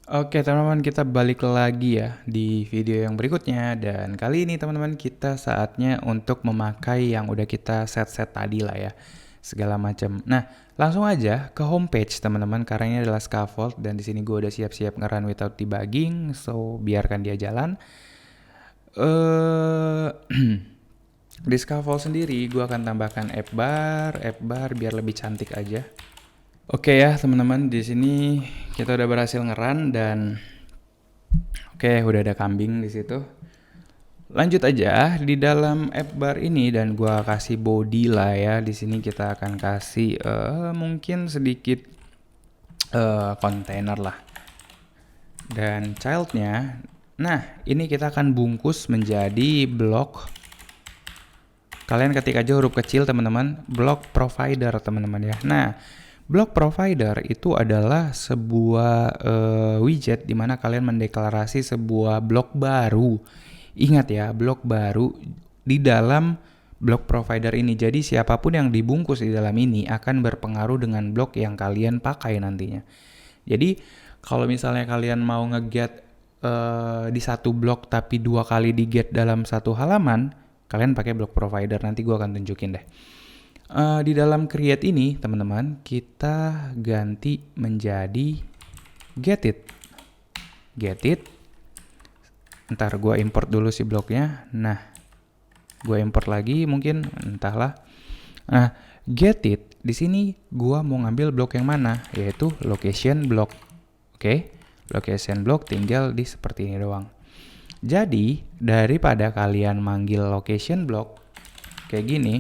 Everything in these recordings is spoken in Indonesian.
Oke teman-teman, kita balik lagi ya di video yang berikutnya. Dan kali ini teman-teman, kita saatnya untuk memakai yang udah kita set-set tadi lah ya, segala macam. Nah, langsung aja ke homepage teman-teman, karena ini adalah scaffold dan di sini gue udah siap-siap nge-run without debugging, so biarkan dia jalan. eh Di scaffold sendiri gue akan tambahkan app bar biar lebih cantik aja. Oke ya teman-teman, di sini kita udah berhasil ngeran dan oke, udah ada kambing di situ. Lanjut aja di dalam app bar ini dan gua kasih body lah ya. Di sini kita akan kasih mungkin sedikit container lah. Dan childnya, nah ini kita akan bungkus menjadi blok. Kalian ketik aja huruf kecil teman-teman, block provider teman-teman ya. Nah, block provider itu adalah sebuah widget di mana kalian mendeklarasi sebuah blok baru. Ingat ya, blok baru di dalam block provider ini. Jadi siapapun yang dibungkus di dalam ini akan berpengaruh dengan blok yang kalian pakai nantinya. Jadi kalau misalnya kalian mau nge-get di satu blok tapi dua kali di-get dalam satu halaman, kalian pakai block provider. Nanti gue akan tunjukin deh. Di dalam create ini teman-teman, kita ganti menjadi get it. Get it. Ntar gue import dulu si bloknya. Nah, gue import lagi mungkin, entahlah. Nah, get it. Di sini gue mau ngambil blok yang mana, yaitu location block. Oke, location block tinggal di seperti ini doang. Jadi, daripada kalian manggil location block kayak gini,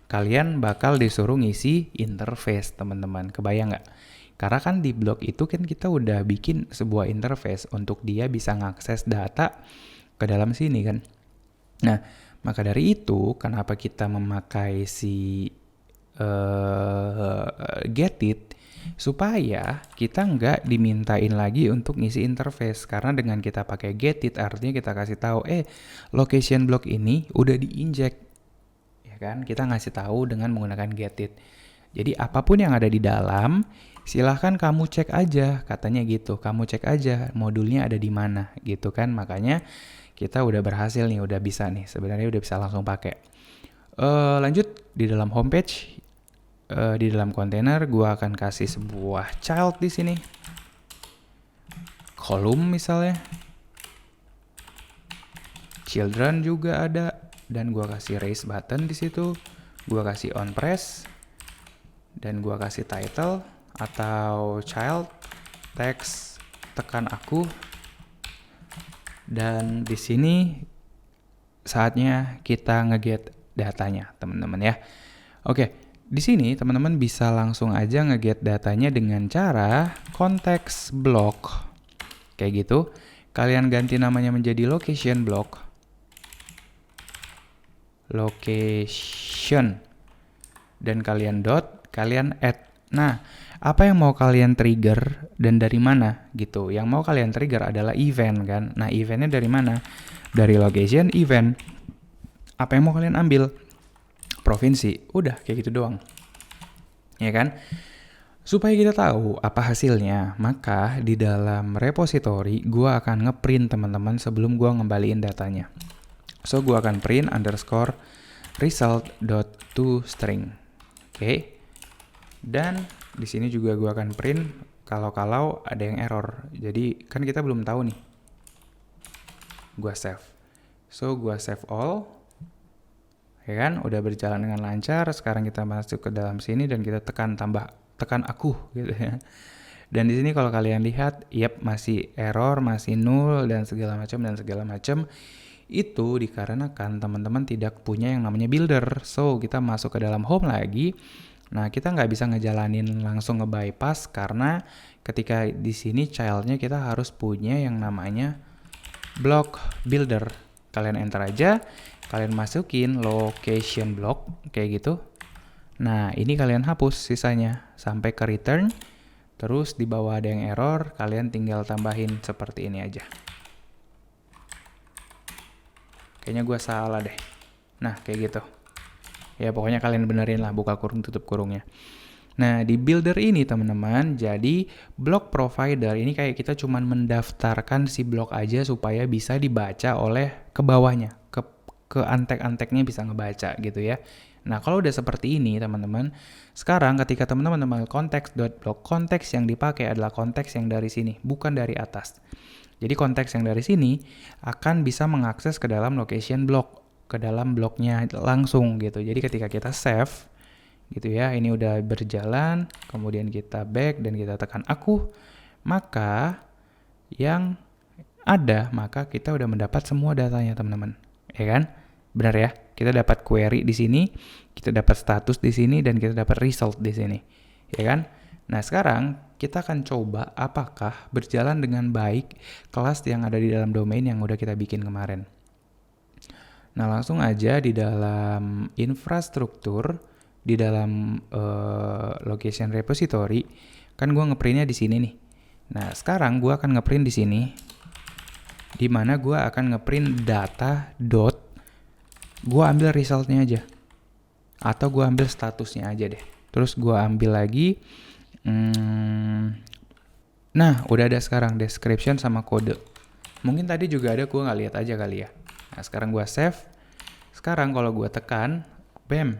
kalian bakal disuruh ngisi interface, teman-teman. Kebayang nggak? Karena kan di blog itu kan kita udah bikin sebuah interface untuk dia bisa ngakses data ke dalam sini kan. Nah, maka dari itu kenapa kita memakai si get it, supaya kita nggak dimintain lagi untuk ngisi interface. Karena dengan kita pakai get it artinya kita kasih tahu location block ini udah diinjek, ya kan? Kita ngasih tahu dengan menggunakan get it. Jadi apapun yang ada di dalam silahkan kamu cek aja, katanya gitu. Kamu cek aja modulnya ada di mana gitu kan. Makanya kita udah berhasil nih, udah bisa nih, sebenarnya udah bisa langsung pakai. Lanjut di dalam homepage, di dalam kontainer gua akan kasih sebuah child di sini, kolom misalnya, children juga ada, dan gua kasih raise button di situ, gua kasih on press, dan gua kasih title atau child text tekan aku. Dan di sini saatnya kita nge-get datanya, teman-teman ya. Oke, di sini teman-teman bisa langsung aja nge-get datanya dengan cara context block. Kayak gitu. Kalian ganti namanya menjadi location block. Location. Dan kalian kalian add. Nah, apa yang mau kalian trigger dan dari mana gitu. Yang mau kalian trigger adalah event kan. Nah, eventnya dari mana? Dari location event. Apa yang mau kalian ambil? Provinsi. Udah kayak gitu doang. Ya kan? Supaya kita tahu apa hasilnya, maka di dalam repository gue akan ngeprint teman-teman sebelum gue ngembaliin datanya. So gue akan print underscore result.toString. Oke. Dan di sini juga gue akan print kalau ada yang error. Jadi kan kita belum tahu nih. Gue save. So gue save all. Ya kan, udah berjalan dengan lancar. Sekarang kita masuk ke dalam sini dan kita tekan aku gitu ya. Dan di sini kalau kalian lihat, masih error, masih null dan segala macam. Itu dikarenakan teman-teman tidak punya yang namanya builder. So kita masuk ke dalam home lagi. Nah, kita nggak bisa ngejalanin langsung nge-bypass karena ketika di sini childnya kita harus punya yang namanya block builder. Kalian enter aja, kalian masukin location block kayak gitu. Nah, ini kalian hapus sisanya sampai ke return. Terus di bawah ada yang error, kalian tinggal tambahin seperti ini aja. Kayaknya gue salah deh. Nah, kayak gitu. Ya pokoknya kalian benerin lah, buka kurung tutup kurungnya. Nah, di builder ini teman-teman, jadi block provider ini kayak kita cuman mendaftarkan si blok aja supaya bisa dibaca oleh ke bawahnya, ke antek-anteknya bisa ngebaca gitu ya. Nah, kalau udah seperti ini teman-teman, sekarang ketika teman-teman konteks.block, konteks yang dipakai adalah konteks yang dari sini, bukan dari atas. Jadi konteks yang dari sini akan bisa mengakses ke dalam location block, ke dalam bloknya langsung gitu. Jadi ketika kita save gitu ya, ini udah berjalan, kemudian kita back dan kita tekan aku, maka yang ada, maka kita udah mendapat semua datanya teman-teman, ya kan? Benar ya? Kita dapat query di sini, kita dapat status di sini, dan kita dapat result di sini, ya kan? Nah, sekarang kita akan coba apakah berjalan dengan baik kelas yang ada di dalam domain yang udah kita bikin kemarin. Nah, langsung aja di dalam infrastruktur, di dalam location repository, kan gue ngeprintnya di sini nih. Nah, sekarang gue akan ngeprint di sini, di mana gue akan ngeprint data dot, gue ambil resultnya aja, atau gue ambil statusnya aja deh. Terus gue ambil lagi, nah udah ada sekarang description sama kode. Mungkin tadi juga ada, gue nggak lihat aja kali ya. Nah, sekarang gue save. Sekarang kalau gue tekan, bam,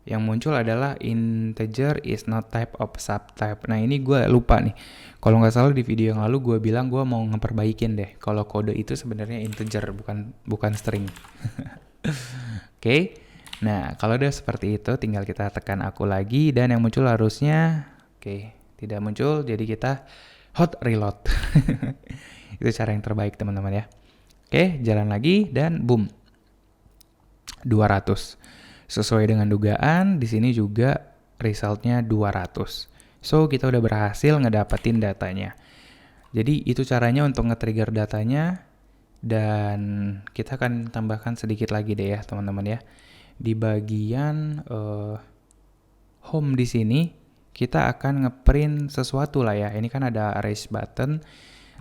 yang muncul adalah integer is not type of subtype. Nah, ini gue lupa nih. Kalau nggak salah di video yang lalu gue bilang gue mau ngeperbaikin deh. Kalau kode itu sebenarnya integer, bukan string. Oke. Nah, kalau udah seperti itu, tinggal kita tekan aku lagi dan yang muncul harusnya, tidak muncul. Jadi kita hot reload. Itu cara yang terbaik teman-teman ya. Oke, jalan lagi dan boom. 200. Sesuai dengan dugaan, di sini juga resultnya 200. So, kita udah berhasil ngedapetin datanya. Jadi, itu caranya untuk nge-trigger datanya. Dan kita akan tambahkan sedikit lagi deh ya, teman-teman ya. Di bagian home di sini, kita akan ngeprint sesuatu lah ya. Ini kan ada erase button.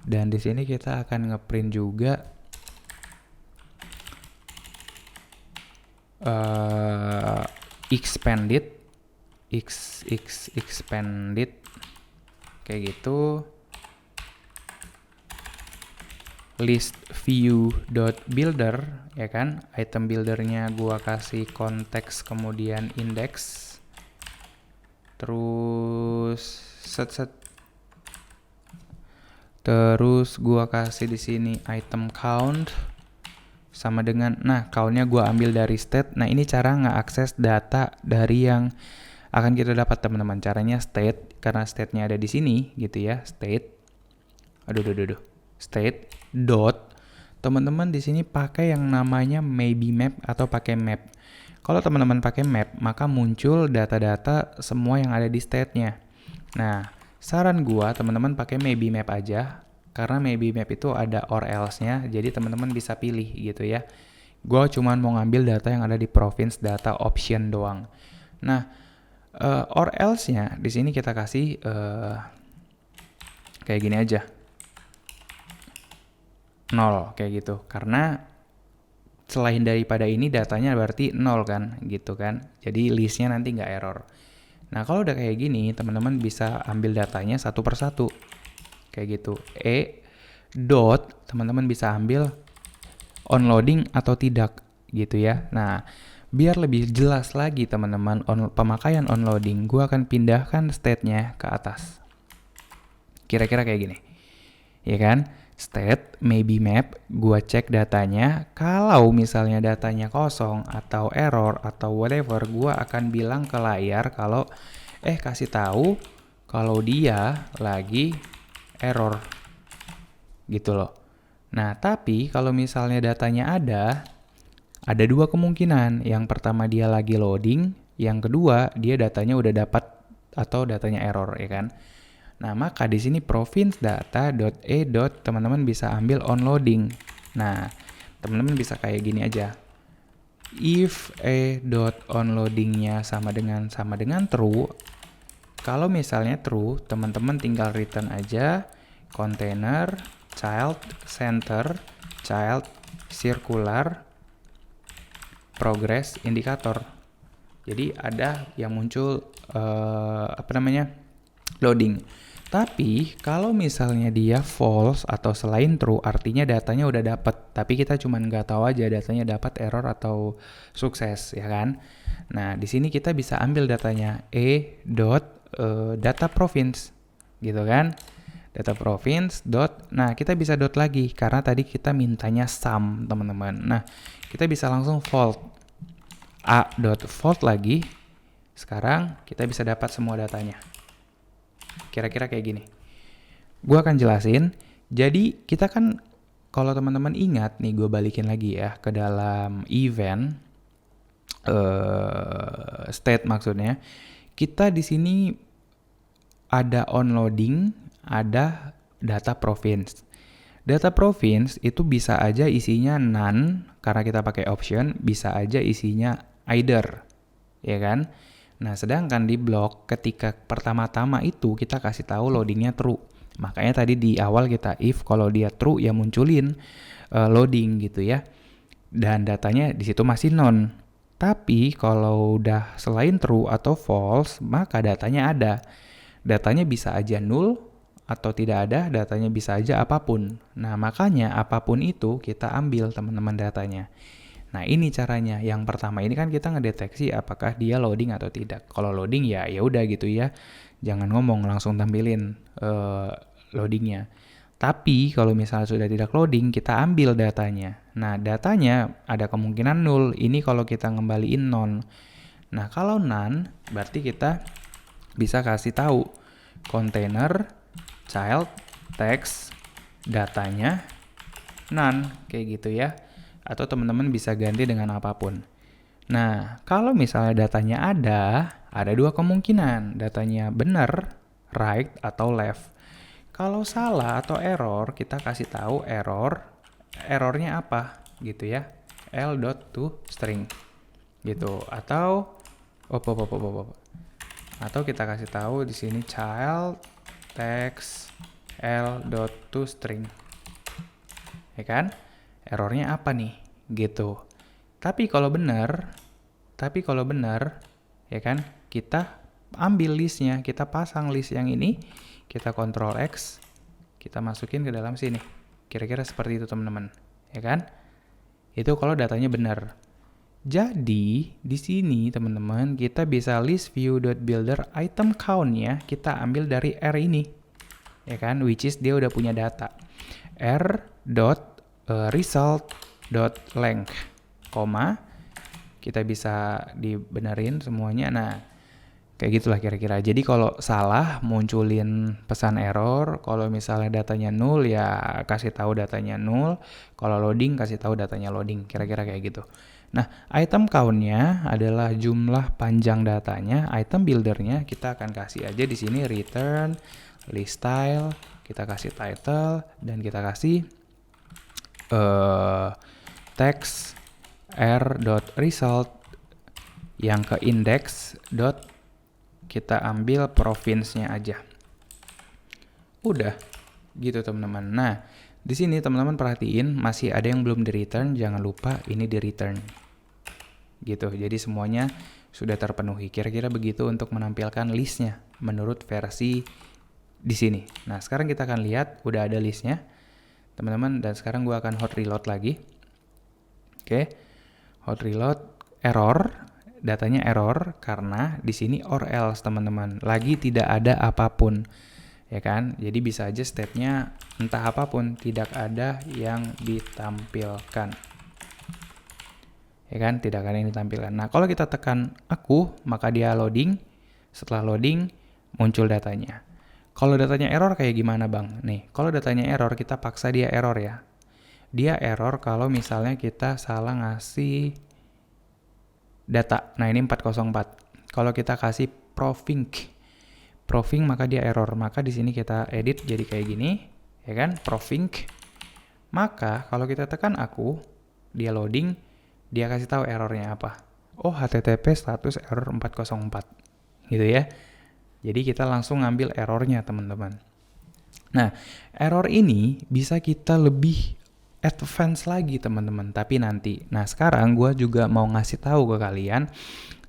Dan di sini kita akan ngeprint juga expanded kayak gitu, list view.builder ya kan, item buildernya gua kasih konteks kemudian index, terus terus gua kasih di sini item count sama dengan, nah countnya gue ambil dari state. Nah, ini cara nge-akses data dari yang akan kita dapat teman-teman. Caranya state, karena state-nya ada di sini gitu ya, state. State dot. Teman-teman di sini pakai yang namanya maybe map atau pakai map. Kalau teman-teman pakai map, maka muncul data-data semua yang ada di state-nya. Nah, saran gue teman-teman pakai maybe map aja. Karena maybe map itu ada or else-nya, jadi teman-teman bisa pilih gitu ya. Gue cuman mau ngambil data yang ada di province data option doang. Nah, or else-nya di sini kita kasih kayak gini aja, 0 kayak gitu. Karena selain daripada ini datanya berarti 0 kan, gitu kan. Jadi listnya nanti nggak error. Nah, kalau udah kayak gini, teman-teman bisa ambil datanya satu persatu. Kayak gitu. Dot, teman-teman bisa ambil onloading atau tidak gitu ya. Nah, biar lebih jelas lagi teman-teman pemakaian onloading, gue akan pindahkan state-nya ke atas. Kira-kira kayak gini. Ya kan? State, maybe map, gue cek datanya. Kalau misalnya datanya kosong atau error atau whatever, gue akan bilang ke layar kalau kasih tahu kalau dia lagi error gitu loh. Nah, tapi kalau misalnya datanya ada dua kemungkinan. Yang pertama dia lagi loading, yang kedua dia datanya udah dapat atau datanya error ya kan. Nah, maka di sini province data.e. teman-teman bisa ambil onloading. Nah, teman-teman bisa kayak gini aja. If onloadingnya sama dengan true. Kalau misalnya true, teman-teman tinggal return aja container child center child circular progress indicator. Jadi ada yang muncul loading. Tapi kalau misalnya dia false atau selain true, artinya datanya udah dapat, tapi kita cuma nggak tahu aja datanya dapat error atau sukses, ya kan? Nah, di sini kita bisa ambil datanya data province, gitu kan? Data province nah kita bisa dot lagi karena tadi kita mintanya sum, teman-teman. Nah, kita bisa langsung fold a.fold lagi. Sekarang kita bisa dapat semua datanya. Kira-kira kayak gini. Gue akan jelasin. Jadi kita kan, kalau teman-teman ingat nih, gue balikin lagi ya ke dalam event state maksudnya. Kita di sini ada onloading, ada data province. Data province itu bisa aja isinya none karena kita pakai option, bisa aja isinya either, ya kan? Nah, sedangkan di block ketika pertama-tama itu kita kasih tahu loadingnya true. Makanya tadi di awal kita if kalau dia true ya munculin loading gitu ya. Dan datanya di situ masih none. Tapi kalau udah selain true atau false, maka datanya ada. Datanya bisa aja null atau tidak ada, datanya bisa aja apapun. Nah, makanya apapun itu kita ambil teman-teman datanya. Nah, ini caranya. Yang pertama ini kan kita ngedeteksi apakah dia loading atau tidak. Kalau loading ya udah gitu ya. Jangan ngomong, langsung tampilin loadingnya. Tapi kalau misalnya sudah tidak loading, kita ambil datanya. Nah, datanya ada kemungkinan null. Ini kalau kita ngembaliin none. Nah, kalau none berarti kita bisa kasih tahu container child text datanya none, kayak gitu ya. Atau teman-teman bisa ganti dengan apapun. Nah, kalau misalnya datanya ada dua kemungkinan. Datanya benar, right, atau left. Kalau salah atau error, kita kasih tahu errornya apa, gitu ya. L.toString, gitu. Atau, atau kita kasih tahu di sini child text L.toString, ya kan? Errornya apa nih, gitu. Tapi kalau benar, ya kan, kita ambil listnya, kita pasang list yang ini, kita Ctrl X, kita masukin ke dalam sini. Kira-kira seperti itu teman-teman, ya kan? Itu kalau datanya benar. Jadi di sini teman-teman kita bisa list view.builder item count-nya kita ambil dari R ini, ya kan? Which is dia udah punya data. R.result.length, kita bisa dibenerin semuanya. Nah, kayak gitulah kira-kira. Jadi kalau salah munculin pesan error, kalau misalnya datanya null ya kasih tahu datanya null, kalau loading kasih tahu datanya loading, kira-kira kayak gitu. Nah, item count-nya adalah jumlah panjang datanya. Item builder-nya kita akan kasih aja di sini return list style, kita kasih title dan kita kasih text r.result yang ke index kita ambil province-nya aja. Udah gitu teman-teman. Nah, di sini teman-teman perhatiin masih ada yang belum di return, jangan lupa ini di return. Gitu. Jadi semuanya sudah terpenuhi. Kira-kira begitu untuk menampilkan listnya menurut versi di sini. Nah, sekarang kita akan lihat udah ada listnya, teman-teman, dan sekarang gua akan hot reload lagi. Oke. Hot reload error, datanya error karena di sini or else, teman-teman. Lagi tidak ada apapun. Ya kan? Jadi bisa aja stepnya entah apapun, tidak ada yang ditampilkan. Ya kan? Tidak ada yang ditampilkan. Nah, kalau kita tekan aku, maka dia loading. Setelah loading, muncul datanya. Kalau datanya error kayak gimana, Bang? Nih, kalau datanya error, kita paksa dia error ya. Dia error kalau misalnya kita salah ngasih data. Nah, ini 404. Kalau kita kasih provinc, maka dia error. Maka di sini kita edit jadi kayak gini, ya kan? Provinc. Maka kalau kita tekan aku, dia loading, dia kasih tahu errornya apa. Oh, HTTP status error 404. Gitu ya. Jadi kita langsung ngambil errornya, teman-teman. Nah, error ini bisa kita lebih advance lagi, teman-teman. Tapi nanti. Nah, sekarang gue juga mau ngasih tahu ke kalian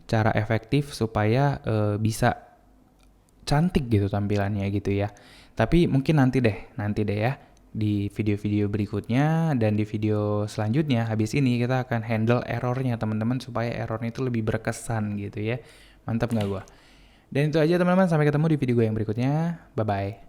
cara efektif supaya bisa cantik gitu tampilannya gitu ya. Tapi mungkin nanti deh ya di video-video berikutnya dan di video selanjutnya habis ini kita akan handle errornya teman-teman supaya errornya itu lebih berkesan gitu ya. Mantap nggak gua? Dan itu aja teman-teman, sampai ketemu di video gue yang berikutnya. Bye bye.